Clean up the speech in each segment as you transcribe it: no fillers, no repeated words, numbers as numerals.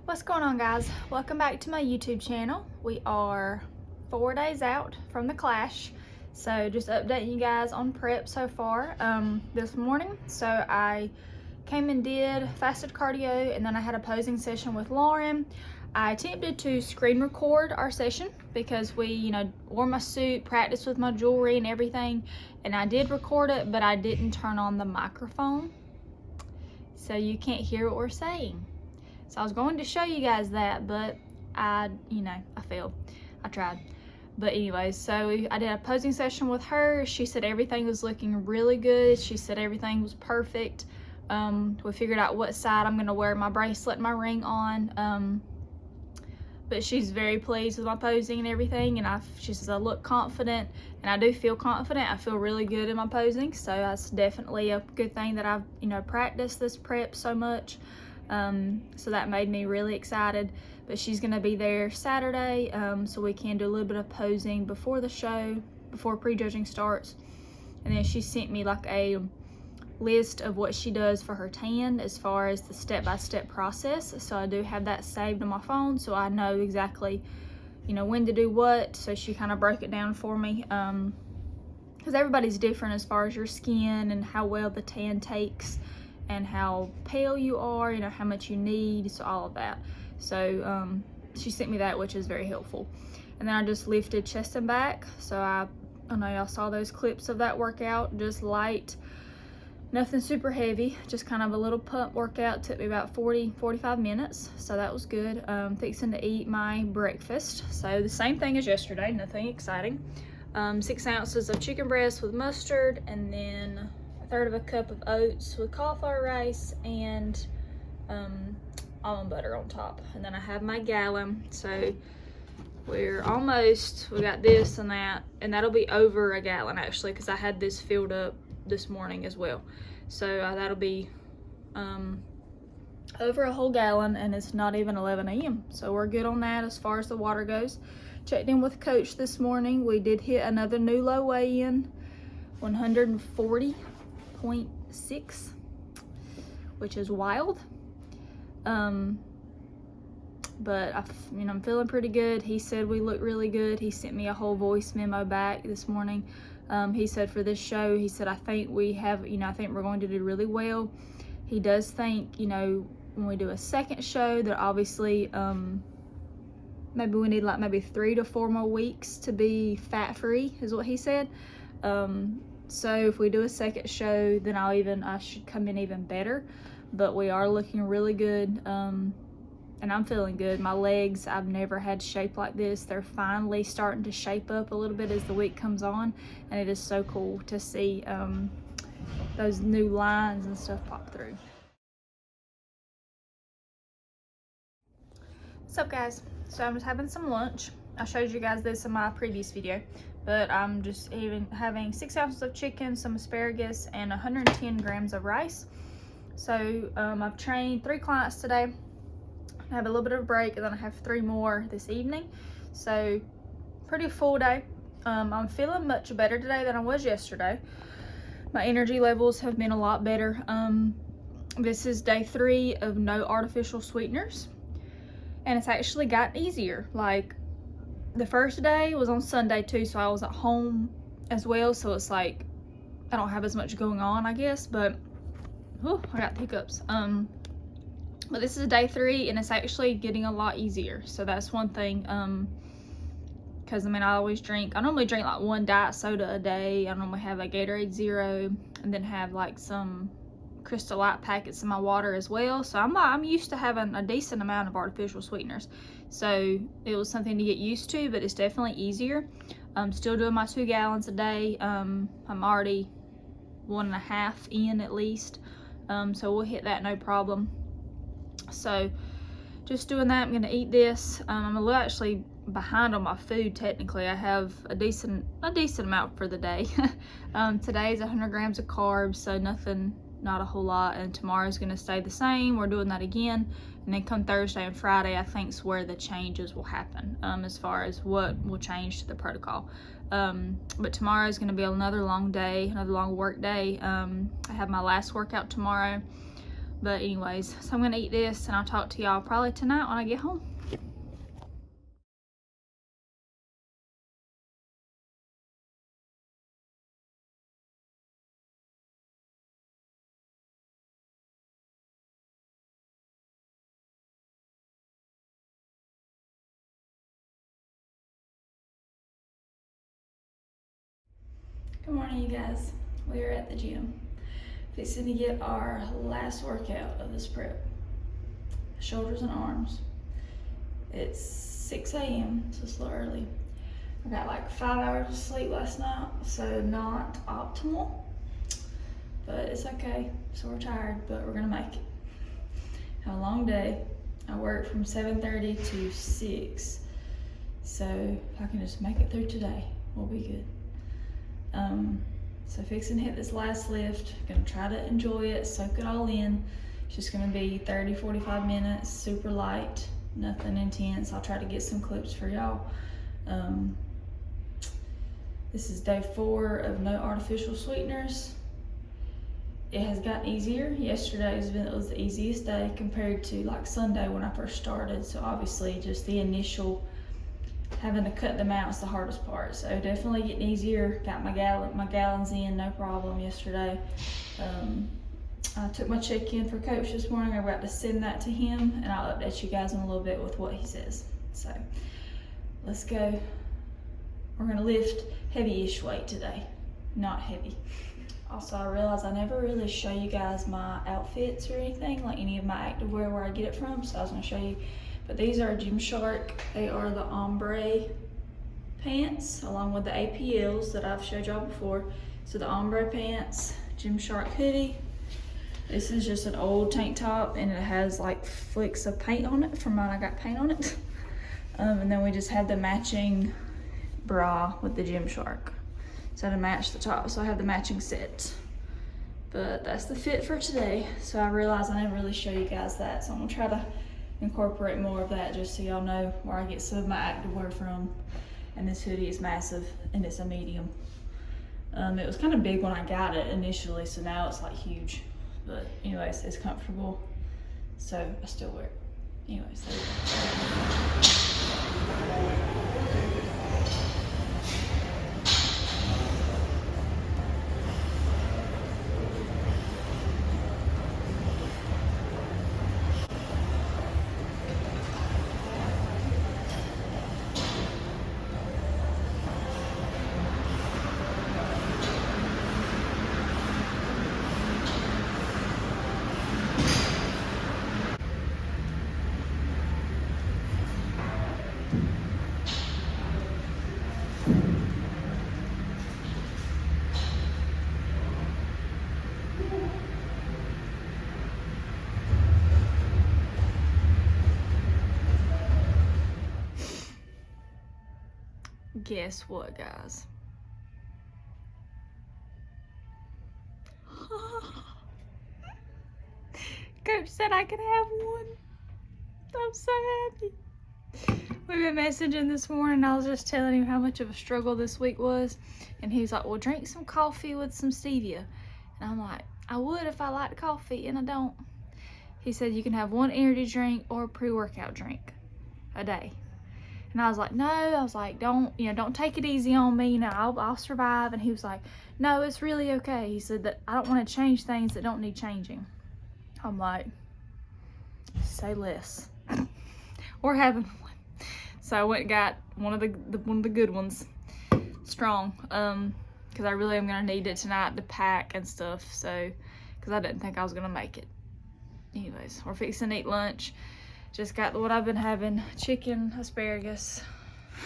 What's going on, guys? Welcome back to my YouTube channel. We are 4 days out from the clash, so just updating you guys on prep so far. This morning, so I came and did fasted cardio, and then I had a posing session with Lauren. I attempted to screen record our session because we, wore my suit, practiced with my jewelry and everything, and I did record it, but I didn't turn on the microphone, so you can't hear what we're saying. So I was going to show you guys that, but I failed. I tried. But anyways, so I did a posing session with her. She said everything was looking really good. She said everything was perfect. We figured out what side I'm gonna wear my bracelet and my ring on. But she's very pleased with my posing and everything. And she says I look confident, and I do feel confident. I feel really good in my posing. So that's definitely a good thing that I've, practiced this prep so much. So that made me really excited. But she's gonna be there Saturday, so we can do a little bit of posing before the show, before prejudging starts. And then she sent me like a list of what she does for her tan as far as the step-by-step process. So I do have that saved on my phone, so I know exactly, when to do what. So she kind of broke it down for me, because everybody's different as far as your skin and how well the tan takes, and how pale you are, how much you need, so all of that. So she sent me that, which is very helpful. And then I just lifted chest and back. So I know y'all saw those clips of that workout, just light, nothing super heavy, just kind of a little pump workout. Took me about 45 minutes, so that was good. Fixing to eat my breakfast, so the same thing as yesterday, nothing exciting. 6 ounces of chicken breast with mustard, and then 1/3 of a cup of oats with cauliflower rice, and almond butter on top. And then I have my gallon, so we got this and that, and that'll be over a gallon actually, because I had this filled up this morning as well. So that'll be over a whole gallon, and it's not even 11 a.m. So we're good on that as far as the water goes. Checked in with Coach this morning. We did hit another new low weigh-in, 140.6, which is wild. But I'm feeling pretty good. He said we look really good. He sent me a whole voice memo back this morning. He said for this show, he said, I think we have, I think we're going to do really well. He does think, when we do a second show, that obviously, maybe we need maybe 3 to 4 more weeks to be fat-free, is what he said. So if we do a second show, then I should come in even better. But we are looking really good, and I'm feeling good. My legs, I've never had shape like this. They're finally starting to shape up a little bit as the week comes on, and it is so cool to see those new lines and stuff pop through. What's up, guys? So I'm just having some lunch. I showed you guys this in my previous video, but I'm just having 6 ounces of chicken, some asparagus, and 110 grams of rice. So I've trained 3 clients today. I have a little bit of a break, and then I have 3 more this evening. So pretty full day. I'm feeling much better today than I was yesterday. My energy levels have been a lot better. This is day 3 of no artificial sweeteners, and it's actually gotten easier. Like, the first day was on Sunday too, so I was at home as well, so it's like I don't have as much going on, I guess. But I got hiccups. But this is day 3, and it's actually getting a lot easier. So that's one thing. Because I normally drink like 1 diet soda a day. I normally have a Gatorade Zero, and then have like some Crystal Light packets in my water as well. So I'm used to having a decent amount of artificial sweeteners. So it was something to get used to, but it's definitely easier. I'm still doing my 2 gallons a day. I'm already 1.5 in at least. So we'll hit that no problem. So just doing that. I'm gonna eat this. I'm a little actually behind on my food technically. I have a decent amount for the day. Today's 100 grams of carbs, so not a whole lot, and tomorrow's gonna stay the same. We're doing that again, and then come Thursday and Friday, I think, is where the changes will happen, as far as what will change to the protocol. But tomorrow is gonna be another long day, another long work day. I have my last workout tomorrow. But anyways, so I'm gonna eat this and I'll talk to y'all probably tonight when I get home. Good morning, you guys. We are at the gym, fixing to get our last workout of this prep. Shoulders and arms. It's 6 a.m., so it's a little early. I got like 5 hours of sleep last night, so not optimal, but it's okay. So we're tired, but we're gonna make it. Had a long day. I worked from 7:30 to 6, so if I can just make it through today, we'll be good. So fixing to hit this last lift. Gonna try to enjoy it, soak it all in. It's just gonna be 30-45 minutes, super light, nothing intense. I'll try to get some clips for y'all. This is day 4 of no artificial sweeteners. It has gotten easier. Yesterday was the easiest day compared to like Sunday when I first started. So obviously just the initial having to cut them out is the hardest part. So definitely getting easier. Got my gallons in, no problem yesterday. I took my check-in for Coach this morning. I'm about to send that to him, and I'll update you guys in a little bit with what he says. So let's go. We're gonna lift heavy-ish weight today, not heavy. Also, I realized I never really show you guys my outfits or anything, like any of my activewear where I get it from, so I was gonna show you. But these are Gymshark. They are the ombre pants, along with the APLs that I've showed y'all before. So the ombre pants, Gymshark hoodie. This is just an old tank top, and it has like flicks of paint on it. From mine, I got paint on it. And then we just have the matching bra with the Gymshark. So to match the top, so I have the matching set. But that's the fit for today. So I realized I never really show you guys that, so I'm gonna try to incorporate more of that just so y'all know where I get some of my activewear from. And this hoodie is massive, and it's a medium. It was kind of big when I got it initially, so now it's like huge. But anyways, it's comfortable, so I still wear it. Anyways, there you go. Guess what, guys? Coach said I could have one. I'm so happy. We've been messaging this morning. I was just telling him how much of a struggle this week was, and he was like, well, drink some coffee with some stevia. And I'm like, I would if I liked coffee, and I don't. He said you can have one energy drink or a pre-workout drink a day. And I was like, no. I was like, don't take it easy on me. I'll survive. And he was like, no, it's really okay. He said that I don't want to change things that don't need changing. I'm like, say less. We're having one. So I went and got one of the good ones, strong, because I really am gonna need it tonight to pack and stuff. So, because I didn't think I was gonna make it. Anyways, we're fixing to eat lunch. Just got what I've been having: chicken, asparagus,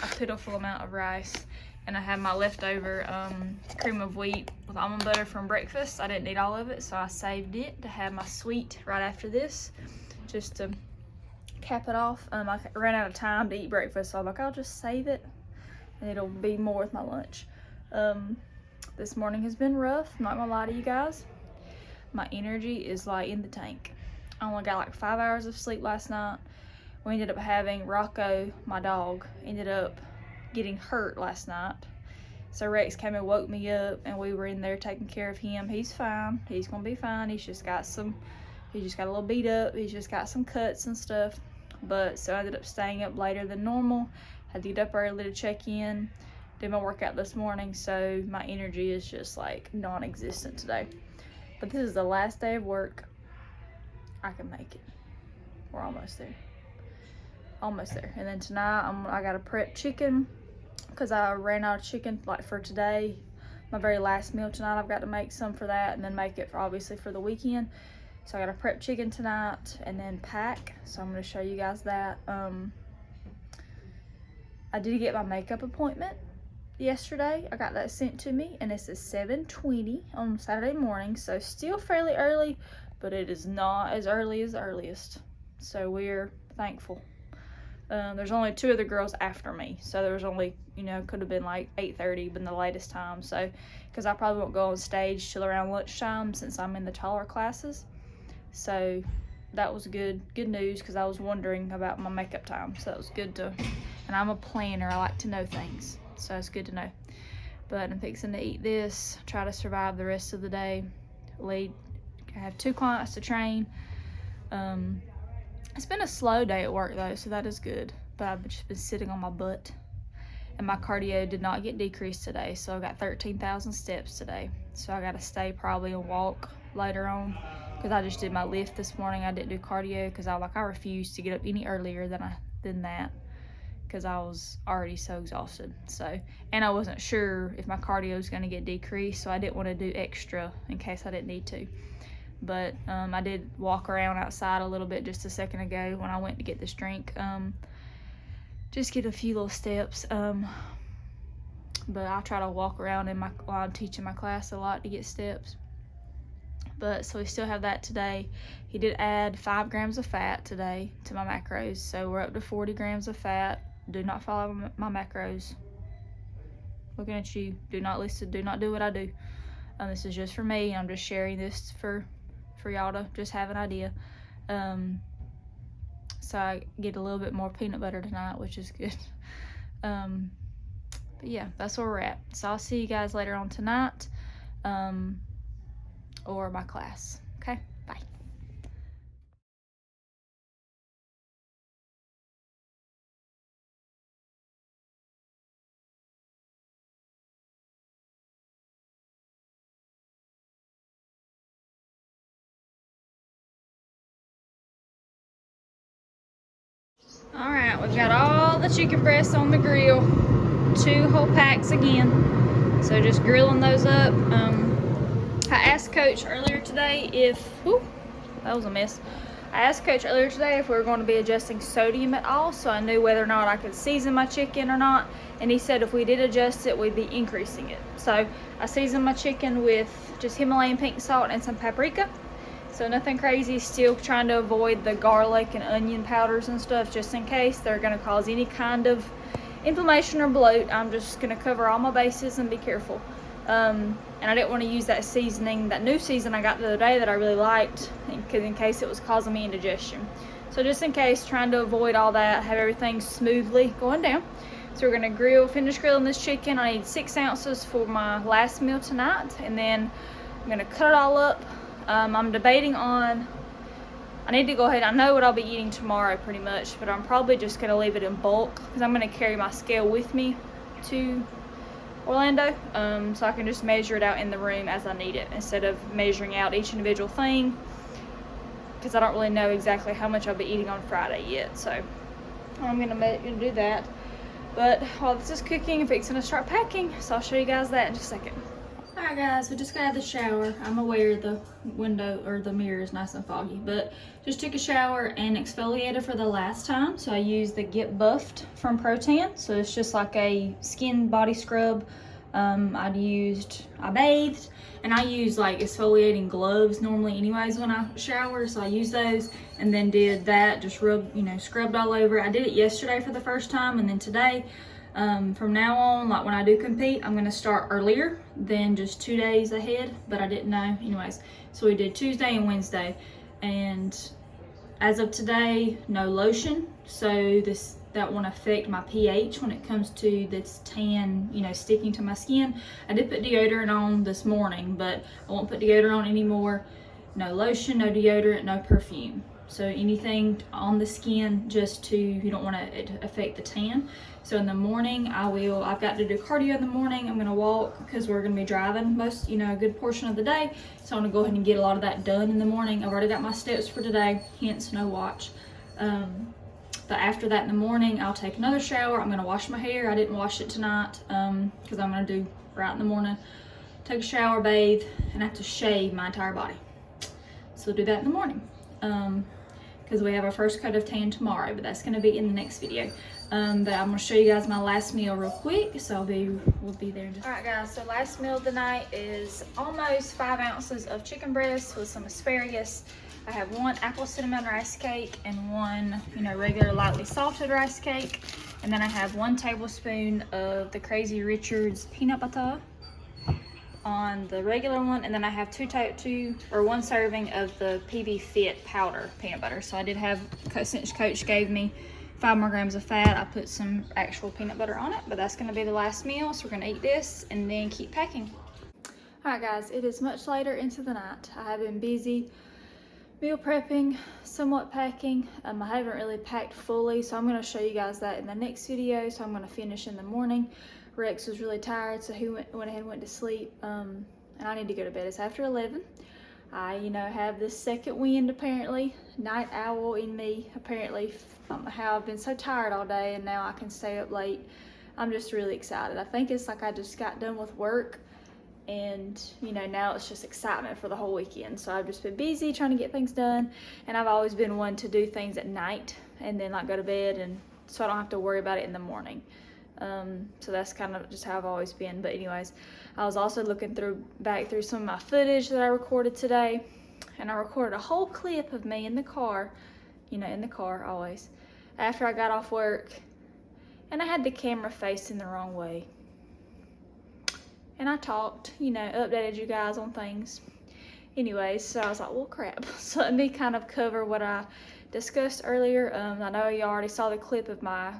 a pitiful amount of rice, and I have my leftover cream of wheat with almond butter from breakfast. I didn't eat all of it, so I saved it to have my sweet right after this, just to cap it off. I ran out of time to eat breakfast, so I'm like, I'll just save it, and it'll be more with my lunch. This morning has been rough, I'm not gonna lie to you guys. My energy is like in the tank. I only got like 5 hours of sleep last night. We ended up having Rocco, my dog, ended up getting hurt last night. So Rex came and woke me up, and we were in there taking care of him. He's fine. He's gonna be fine. He's just got some He just got a little beat up. He's just got some cuts and stuff. But so I ended up staying up later than normal. Had to get up early to check in. Did my workout this morning, so my energy is just like non-existent today. But this is the last day of work. I can make it. We're almost there. Almost there. And then tonight I gotta prep chicken because I ran out of chicken like for today. My very last meal tonight, I've got to make some for that and then make it for obviously for the weekend. So I gotta prep chicken tonight and then pack. So I'm gonna show you guys that. I did get my makeup appointment yesterday. I got that sent to me and it's at 7:20 on Saturday morning. So still fairly early, but it is not as early as the earliest. So we're thankful. There's only 2 other girls after me. So there was only, you know, could have been like 8:30, been the latest time. So, because I probably won't go on stage till around lunchtime since I'm in the taller classes. So that was good news because I was wondering about my makeup time. So that was good to, and I'm a planner. I like to know things. So it's good to know. But I'm fixing to eat this, try to survive the rest of the day. I have 2 clients to train. It's been a slow day at work though, so that is good. But I've just been sitting on my butt. And my cardio did not get decreased today, so I got 13,000 steps today. So I gotta stay probably and walk later on because I just did my lift this morning. I didn't do cardio because I refused to get up any earlier than that because I was already so exhausted. So, and I wasn't sure if my cardio was gonna get decreased, so I didn't want to do extra in case I didn't need to. But I did walk around outside a little bit just a second ago when I went to get this drink. Just get a few little steps. But I try to walk around while I'm teaching my class a lot to get steps. But so we still have that today. He did add 5 grams of fat today to my macros. So we're up to 40 grams of fat. Do not follow my macros. Looking at you. Do not listen. Do not do what I do. This is just for me. I'm just sharing this for y'all to just have an idea. So I get a little bit more peanut butter tonight, which is good. But yeah, that's where we're at. So I'll see you guys later on tonight, or my class. Okay, bye. All right, we've got all the chicken breasts on the grill. 2 whole packs again. So just grilling those up. I asked Coach earlier today that was a mess. I asked Coach earlier today if we were going to be adjusting sodium at all, so I knew whether or not I could season my chicken or not. And he said if we did adjust it, we'd be increasing it. So I seasoned my chicken with just Himalayan pink salt and some paprika. So nothing crazy, still trying to avoid the garlic and onion powders and stuff just in case they're gonna cause any kind of inflammation or bloat. I'm just gonna cover all my bases and be careful. And I didn't want to use that seasoning, that new seasoning I got the other day that I really liked, in case it was causing me indigestion. So just in case, trying to avoid all that, have everything smoothly going down. So we're gonna finish grilling this chicken. I need 6 ounces for my last meal tonight, and then I'm gonna cut it all up. I'm debating on, I need to go ahead, I know what I'll be eating tomorrow pretty much, but I'm probably just gonna leave it in bulk because I'm gonna carry my scale with me to Orlando, so I can just measure it out in the room as I need it instead of measuring out each individual thing, because I don't really know exactly how much I'll be eating on Friday yet. So I'm gonna do that. But while this is cooking, I'm fixing to start packing, so I'll show you guys that in just a second. Alright guys, we just got out of the shower. I'm aware the window or the mirror is nice and foggy, but just took a shower and exfoliated for the last time. So I used the Get Buffed from Protan. So it's just like a skin body scrub. I bathed, and I use like exfoliating gloves normally anyways when I shower. So I use those and then did that, just scrubbed all over. I did it yesterday for the first time, and then today. From now on, like when I do compete, I'm gonna start earlier than just 2 days ahead, but I didn't know anyways. So we did Tuesday and Wednesday, and as of today, no lotion. So that won't affect my pH when it comes to this tan, sticking to my skin. I did put deodorant on this morning, but I won't put deodorant on anymore. no lotion, no deodorant, no perfume. So anything on the skin just to, you don't want it to affect the tan. So in the morning, I've got to do cardio in the morning. I'm gonna walk because we're gonna be driving most, a good portion of the day. So I'm gonna go ahead and get a lot of that done in the morning. I've already got my steps for today, hence no watch. But after that in the morning, I'll take another shower. I'm gonna wash my hair. I didn't wash it tonight because I'm gonna do right in the morning. Take a shower, bathe, and I have to shave my entire body. So we'll do that in the morning because we have our first coat of tan tomorrow, but that's gonna be in the next video. But I'm gonna show you guys my last meal real quick, so we'll be there in just. All right, guys, so last meal of the night is almost 5 ounces of chicken breast with some asparagus. I have 1 apple cinnamon rice cake and 1, regular lightly salted rice cake. And then I have 1 tablespoon of the Crazy Richards peanut butter on the regular one. And then I have 1 serving of the PB Fit powder peanut butter. So I did have, since Coach gave me 5 more grams of fat, I put some actual peanut butter on it, but that's gonna be the last meal. So we're gonna eat this and then keep packing. All right, guys, it is much later into the night. I have been busy meal prepping, somewhat packing. I haven't really packed fully, so I'm going to show you guys that in the next video. So I'm going to finish in the morning. Rex was really tired, so he went ahead and went to sleep, and I need to go to bed. It's after 11. I have this second wind, apparently, night owl in me, apparently. I don't know how I've been so tired all day and now I can stay up late. I'm just really excited. I think it's like I just got done with work, and now it's just excitement for the whole weekend. So I've just been busy trying to get things done, and I've always been one to do things at night and then go to bed, and so I don't have to worry about it in the morning. So that's kind of just how I've always been. But anyways, I was also looking back through some of my footage that I recorded today, and I recorded a whole clip of me in the car, in the car always, after I got off work, and I had the camera facing the wrong way. And I talked, updated you guys on things. Anyways, so I was like, well, crap. So let me kind of cover what I discussed earlier. I know you already saw the clip of my,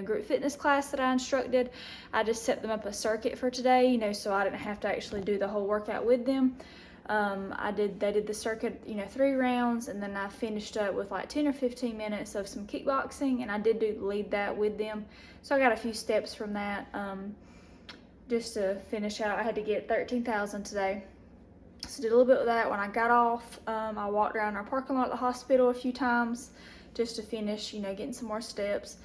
group fitness class that I instructed. I just set them up a circuit for today, so I didn't have to actually do the whole workout with them. They did the circuit, 3 rounds, and then I finished up with 10 or 15 minutes of some kickboxing, and I did lead that with them. So I got a few steps from that. Just to finish out, I had to get 13,000 today. So did a little bit of that. When I got off, I walked around our parking lot at the hospital a few times just to finish, getting some more steps,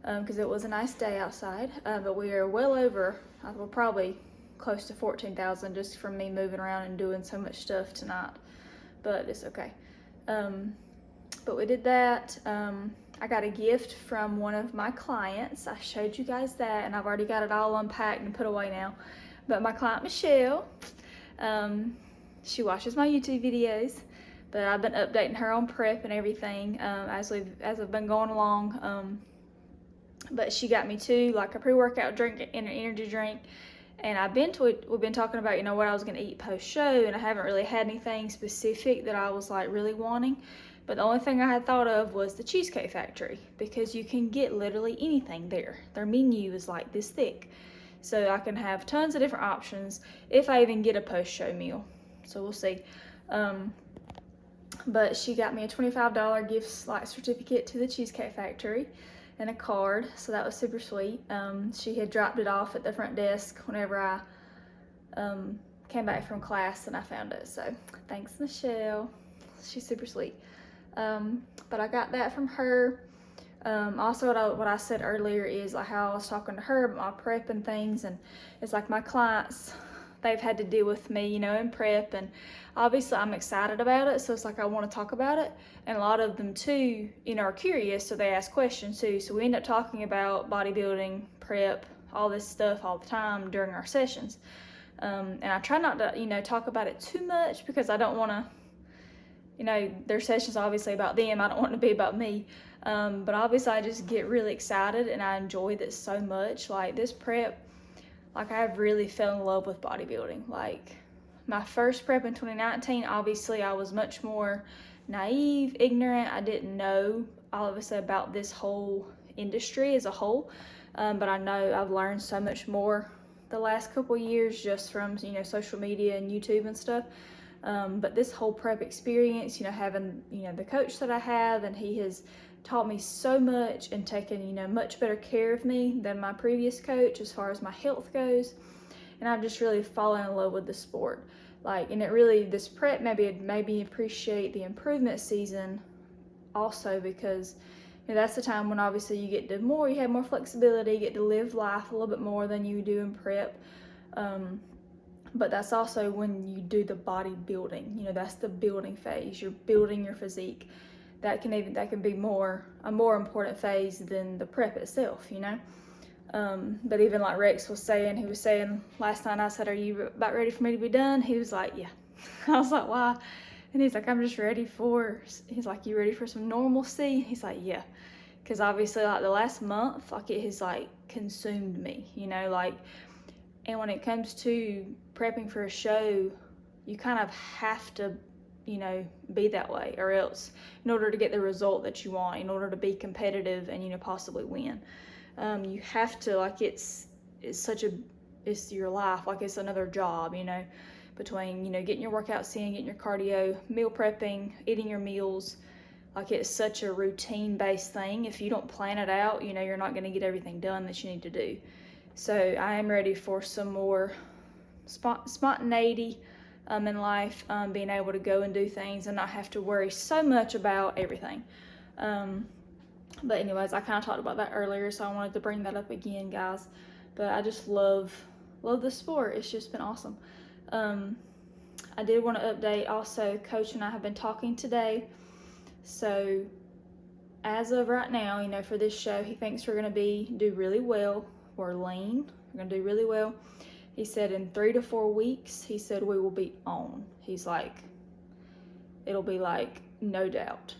because it was a nice day outside. But we are well over, we're probably close to 14,000 just from me moving around and doing so much stuff tonight. But it's okay. But we did that. I got a gift from one of my clients. I showed you guys that, and I've already got it all unpacked and put away now. But my client, Michelle, she watches my YouTube videos, but I've been updating her on prep and everything as I've been going along. But she got me too, a pre-workout drink and an energy drink. And we've been talking about, what I was going to eat post-show, and I haven't really had anything specific that I was really wanting. But the only thing I had thought of was the Cheesecake Factory, because you can get literally anything there. Their menu is this thick. So I can have tons of different options if I even get a post-show meal. So we'll see. But she got me a $25 gift certificate to the Cheesecake Factory and a card, so that was super sweet. She had dropped it off at the front desk whenever I came back from class, and I found it. So thanks, Michelle. She's super sweet. But I got that from her. Also what I said earlier is how I was talking to her about my prep and things, and it's my clients, they've had to deal with me, in prep, and obviously I'm excited about it, so it's I want to talk about it, and a lot of them too, are curious, so they ask questions too, so we end up talking about bodybuilding, prep, all this stuff all the time during our sessions. And I try not to, talk about it too much, because I don't want to, their sessions obviously about them. I don't want it to be about me. But obviously I just get really excited, and I enjoy this so much. This prep, I really fell in love with bodybuilding. My first prep in 2019, obviously I was much more naive, ignorant. I didn't know obviously about this whole industry as a whole. But I know I've learned so much more the last couple years just from, social media and YouTube and stuff. But this whole prep experience, having, the coach that I have, and he has taught me so much and taken, much better care of me than my previous coach as far as my health goes. And I've just really fallen in love with the sport. And it really, this prep made me appreciate the improvement season also, because that's the time when obviously you have more flexibility, you get to live life a little bit more than you do in prep. But that's also when you do the bodybuilding. That's the building phase. You're building your physique. That can be a more important phase than the prep itself. But even like Rex was saying, he was saying last night, I said, "Are you about ready for me to be done?" He was like, "Yeah." I was like, "Why?" And he's like, "He's like, "You ready for some normalcy?" He's like, "Yeah." Because obviously, the last month, it has consumed me, and when it comes to prepping for a show, you kind of have to, be that way, or else, in order to get the result that you want, in order to be competitive and, possibly win. You have to, it's your life, it's another job, between, getting your workouts in, getting your cardio, meal prepping, eating your meals. It's such a routine-based thing. If you don't plan it out, you're not going to get everything done that you need to do. So I am ready for some more spontaneity in life, being able to go and do things and not have to worry so much about everything. But anyways, I kind of talked about that earlier, so I wanted to bring that up again, guys. But I just love the sport. It's just been awesome. I did want to update also, Coach and I have been talking today. So as of right now, for this show, he thinks we're going to do really well. We're lean. We're going to do really well. He said in 3 to 4 weeks, he said we will be on. He's like, it'll be no doubt.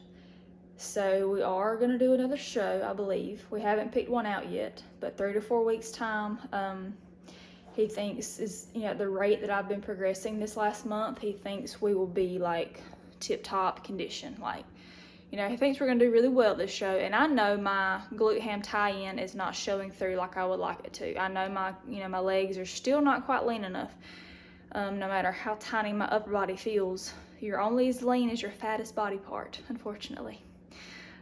So we are going to do another show, I believe. We haven't picked one out yet, but 3 to 4 weeks time, he thinks is, at the rate that I've been progressing this last month, he thinks we will be tip-top condition. He thinks we're going to do really well this show, and I know my glute ham tie-in is not showing through like I would like it to. I know my legs are still not quite lean enough. No matter how tiny my upper body feels, you're only as lean as your fattest body part, unfortunately.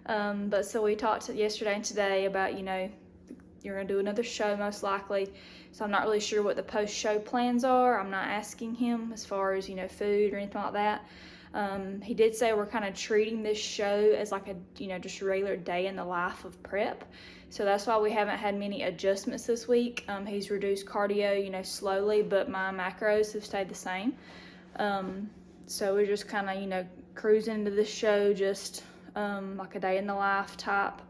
But so we talked yesterday and today about, you're going to do another show most likely. So I'm not really sure what the post-show plans are. I'm not asking him as far as, food or anything like that. He did say we're kind of treating this show as just a regular day in the life of prep. So that's why we haven't had many adjustments this week. He's reduced cardio, slowly, but my macros have stayed the same. So we're just kind of, cruising into this show, just like a day in the life type.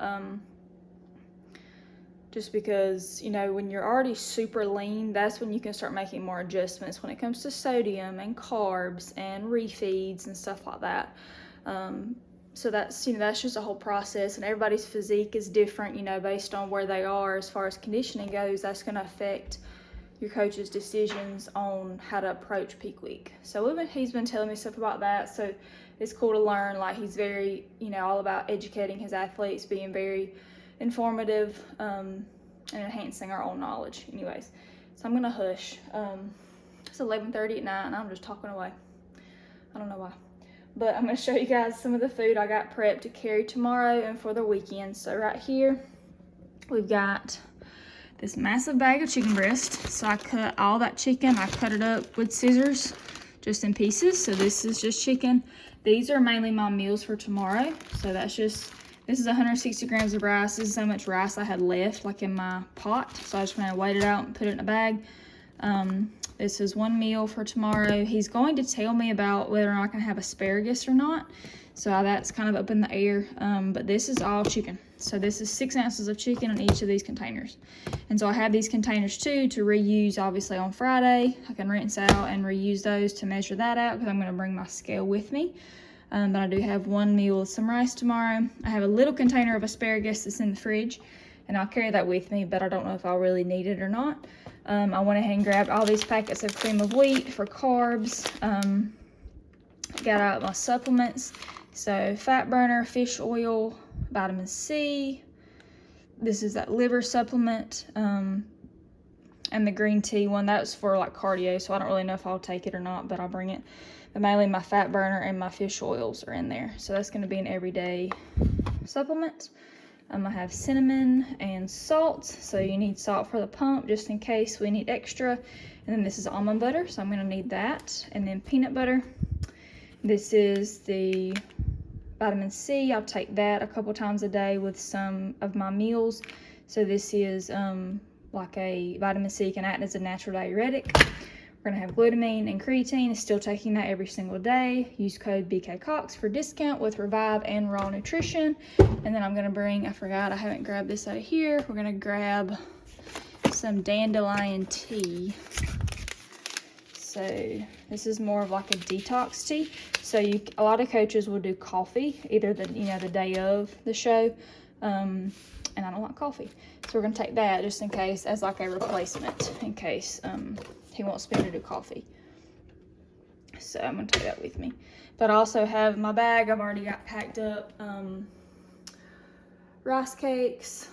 Just because, when you're already super lean, that's when you can start making more adjustments when it comes to sodium and carbs and refeeds and stuff like that. So that's, that's just a whole process, and everybody's physique is different, based on where they are as far as conditioning goes. That's going to affect your coach's decisions on how to approach peak week. So he's been telling me stuff about that. So it's cool to learn. He's very, all about educating his athletes, being very informative, and enhancing our own knowledge. Anyways, so I'm gonna hush. It's 11:30 at night and I'm just talking away. I don't know why, but I'm gonna show you guys some of the food I got prepped to carry tomorrow and for the weekend. So right here we've got this massive bag of chicken breast. So I cut all that chicken, I cut it up with scissors just in pieces. So this is just chicken. These are mainly my meals for tomorrow. So this is 160 grams of rice. This is how much rice I had left, in my pot. So I just went and weighed it out and put it in a bag. This is one meal for tomorrow. He's going to tell me about whether or not I can have asparagus or not. So that's kind of up in the air. But this is all chicken. So this is 6 ounces of chicken in each of these containers. And so I have these containers too to reuse, obviously, on Friday. I can rinse out and reuse those to measure that out because I'm going to bring my scale with me. But I do have one meal with some rice tomorrow. I have a little container of asparagus that's in the fridge, and I'll carry that with me, but I don't know if I'll really need it or not. I went ahead and grabbed all these packets of cream of wheat for carbs. Got out my supplements. So fat burner, fish oil, vitamin C. This is that liver supplement. And the green tea one, that's for like cardio, so I don't really know if I'll take it or not, but I'll bring it. But mainly my fat burner and my fish oils are in there. So that's gonna be an everyday supplement. I have cinnamon and salt, so you need salt for the pump just in case we need extra. And then this is almond butter, so I'm gonna need that. And then peanut butter. This is the vitamin C. I'll take that a couple times a day with some of my meals. So this is like a vitamin C, can act as a natural diuretic. We're gonna have glutamine and creatine. Still taking that every single day. Use code BKCOX for discount with Revive and Raw Nutrition. And then I'm gonna bring, I forgot, I haven't grabbed this out of here. We're gonna grab some dandelion tea. So this is more of like a detox tea. So a lot of coaches will do coffee, either the day of the show, and I don't like coffee. So we're gonna take that just in case as like a replacement in case he wants me to do coffee. So I'm gonna take that with me. But I also have my bag, I've already got packed up rice cakes,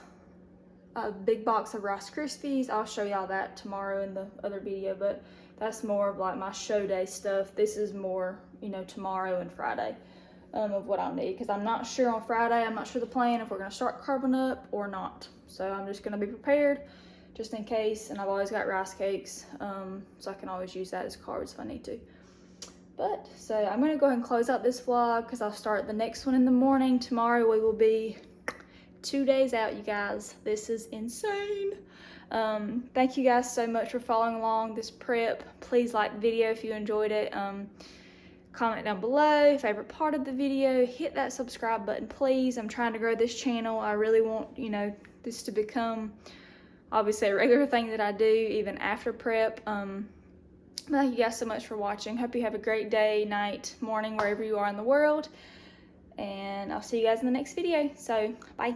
a big box of Rice Krispies. I'll show y'all that tomorrow in the other video, but that's more of like my show day stuff. This is more, tomorrow and Friday of what I'll need, because I'm not sure on Friday, I'm not sure the plan if we're gonna start carbing up or not. So I'm just gonna be prepared just in case, and I've always got rice cakes, so I can always use that as carbs if I need to. But, so I'm gonna go ahead and close out this vlog because I'll start the next one in the morning. Tomorrow we will be 2 days out, you guys. This is insane. Thank you guys so much for following along this prep. Please like the video if you enjoyed it. Comment down below favorite part of the video. Hit that subscribe button, please. I'm trying to grow this channel. I really want, this to become obviously a regular thing that I do even after prep. Thank you guys so much for watching. Hope you have a great day, night, morning, wherever you are in the world. And I'll see you guys in the next video. So, bye.